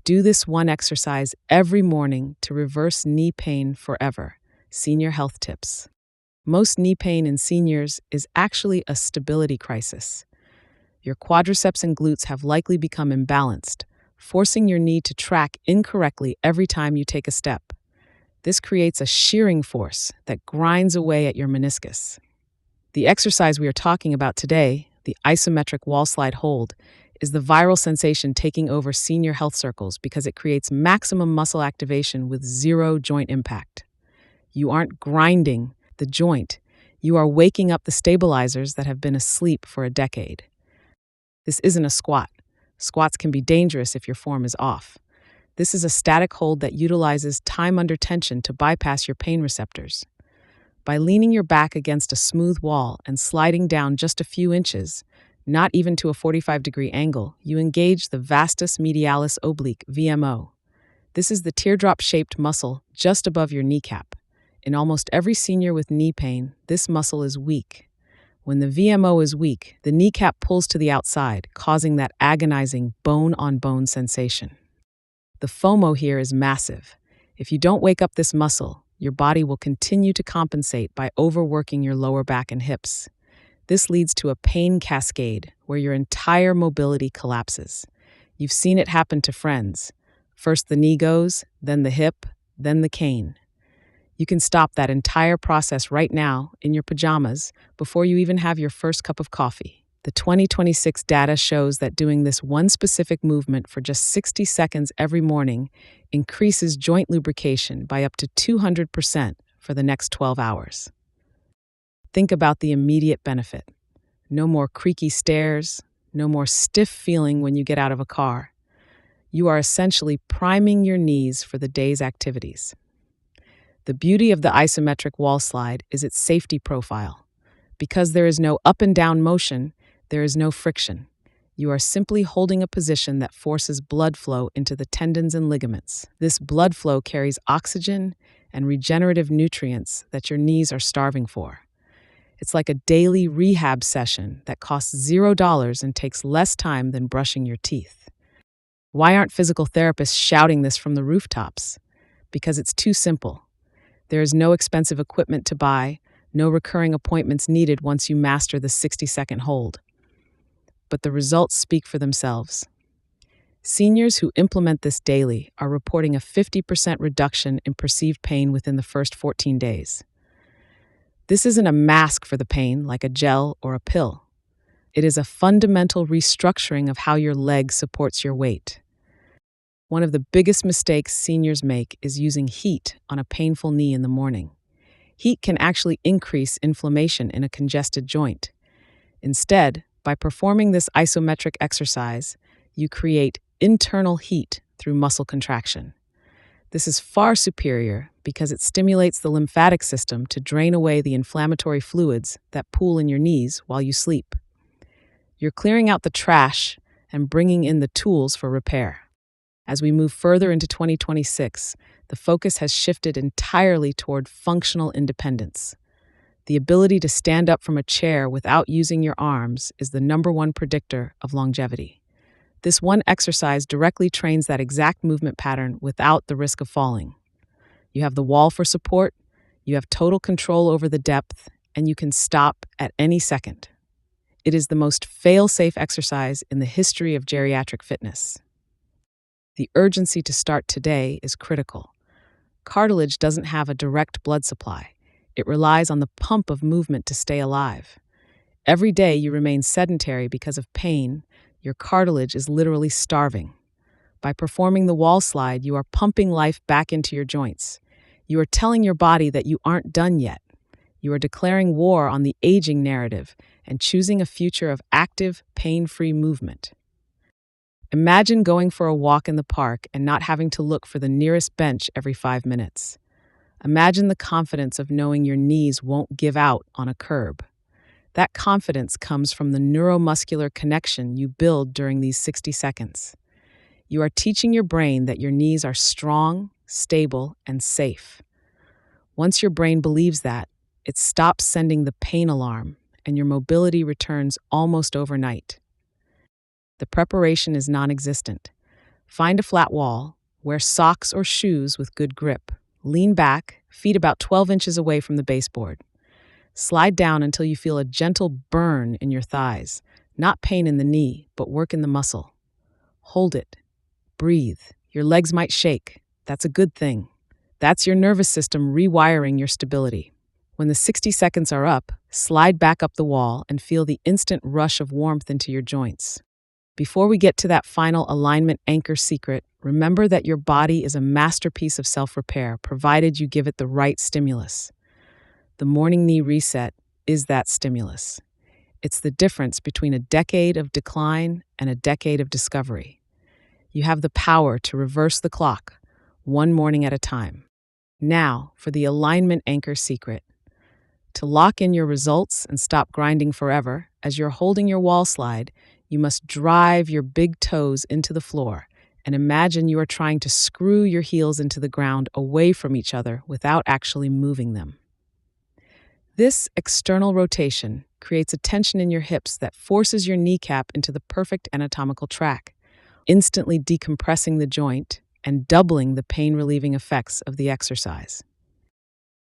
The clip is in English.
Do this one exercise every morning to reverse knee pain forever. Senior health tips. Most knee pain in seniors is actually a stability crisis. Your quadriceps and glutes have likely become imbalanced, forcing your knee to track incorrectly every time you take a step. This creates a shearing force that grinds away at your meniscus. The exercise we are talking about today, the isometric wall slide hold, is the viral sensation taking over senior health circles because it creates maximum muscle activation with zero joint impact. You aren't grinding the joint, you are waking up the stabilizers that have been asleep for a decade. This isn't a squat. Squats can be dangerous if your form is off. This is a static hold that utilizes time under tension to bypass your pain receptors. By leaning your back against a smooth wall and sliding down just a few inches, not even to a 45-degree angle, you engage the vastus medialis oblique, VMO. This is the teardrop-shaped muscle just above your kneecap. In almost every senior with knee pain, this muscle is weak. When the VMO is weak, the kneecap pulls to the outside, causing that agonizing bone-on-bone sensation. The FOMO here is massive. If you don't wake up this muscle, your body will continue to compensate by overworking your lower back and hips. This leads to a pain cascade where your entire mobility collapses. You've seen it happen to friends. First the knee goes, then the hip, then the cane. You can stop that entire process right now in your pajamas before you even have your first cup of coffee. The 2026 data shows that doing this one specific movement for just 60 seconds every morning increases joint lubrication by up to 200% for the next 12 hours. Think about the immediate benefit. No more creaky stairs, no more stiff feeling when you get out of a car. You are essentially priming your knees for the day's activities. The beauty of the isometric wall slide is its safety profile. Because there is no up and down motion, there is no friction. You are simply holding a position that forces blood flow into the tendons and ligaments. This blood flow carries oxygen and regenerative nutrients that your knees are starving for. It's like a daily rehab session that costs $0 and takes less time than brushing your teeth. Why aren't physical therapists shouting this from the rooftops? Because it's too simple. There is no expensive equipment to buy, no recurring appointments needed once you master the 60-second hold. But the results speak for themselves. Seniors who implement this daily are reporting a 50% reduction in perceived pain within the first 14 days. This isn't a mask for the pain like a gel or a pill. It is a fundamental restructuring of how your leg supports your weight. One of the biggest mistakes seniors make is using heat on a painful knee in the morning. Heat can actually increase inflammation in a congested joint. Instead, by performing this isometric exercise, you create internal heat through muscle contraction. This is far superior because it stimulates the lymphatic system to drain away the inflammatory fluids that pool in your knees while you sleep. You're clearing out the trash and bringing in the tools for repair. As we move further into 2026, the focus has shifted entirely toward functional independence. The ability to stand up from a chair without using your arms is the #1 predictor of longevity. This one exercise directly trains that exact movement pattern without the risk of falling. You have the wall for support, you have total control over the depth, and you can stop at any second. It is the most fail-safe exercise in the history of geriatric fitness. The urgency to start today is critical. Cartilage doesn't have a direct blood supply. It relies on the pump of movement to stay alive. Every day you remain sedentary because of pain, your cartilage is literally starving. By performing the wall slide, you are pumping life back into your joints. You are telling your body that you aren't done yet. You are declaring war on the aging narrative and choosing a future of active, pain-free movement. Imagine going for a walk in the park and not having to look for the nearest bench every 5 minutes. Imagine the confidence of knowing your knees won't give out on a curb. That confidence comes from the neuromuscular connection you build during these 60 seconds. You are teaching your brain that your knees are strong, stable, and safe. Once your brain believes that, it stops sending the pain alarm, and your mobility returns almost overnight. The preparation is non-existent. Find a flat wall, wear socks or shoes with good grip. Lean back, feet about 12 inches away from the baseboard. Slide down until you feel a gentle burn in your thighs, not pain in the knee, but work in the muscle. Hold it. Breathe. Your legs might shake. That's a good thing. That's your nervous system rewiring your stability. When the 60 seconds are up, slide back up the wall and feel the instant rush of warmth into your joints. Before we get to that final alignment anchor secret, remember that your body is a masterpiece of self-repair, provided you give it the right stimulus. The morning knee reset is that stimulus. It's the difference between a decade of decline and a decade of discovery. You have the power to reverse the clock, one morning at a time. Now, for the alignment anchor secret. To lock in your results and stop grinding forever, as you're holding your wall slide, you must drive your big toes into the floor and imagine you are trying to screw your heels into the ground away from each other without actually moving them. This external rotation creates a tension in your hips that forces your kneecap into the perfect anatomical track, instantly decompressing the joint and doubling the pain-relieving effects of the exercise.